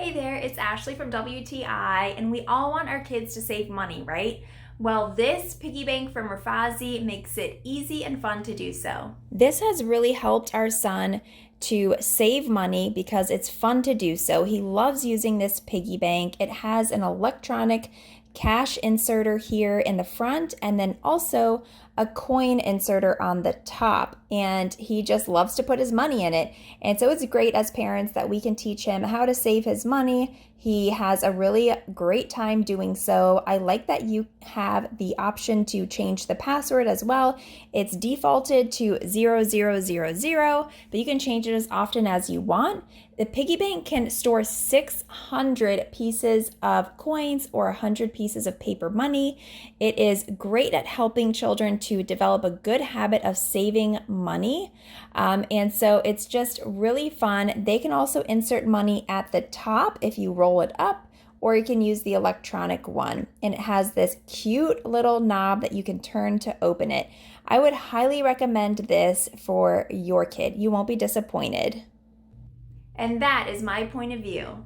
Hey there, it's Ashley from WTI, and we all want our kids to save money, right? Well, this piggy bank from Refasy makes it easy and fun to do so. This has really helped our son to save money because it's fun to do so. He loves using this piggy bank. It has an electronic cash inserter here in the front and then also a coin inserter on the top, and he just loves to put his money in it. And so it's great as parents that we can teach him how to save his money. He has a really great time doing so. I like that you have the option to change the password as well. It's defaulted to 0000, but you can change it as often as you want. The piggy bank can store 600 pieces of coins or 100 pieces of paper money. It is great at helping children to develop a good habit of saving money. And so it's just really fun. They can also insert money at the top if you roll it up, or you can use the electronic one. And it has this cute little knob that you can turn to open it. I would highly recommend this for your kid. You won't be disappointed. And that is my point of view.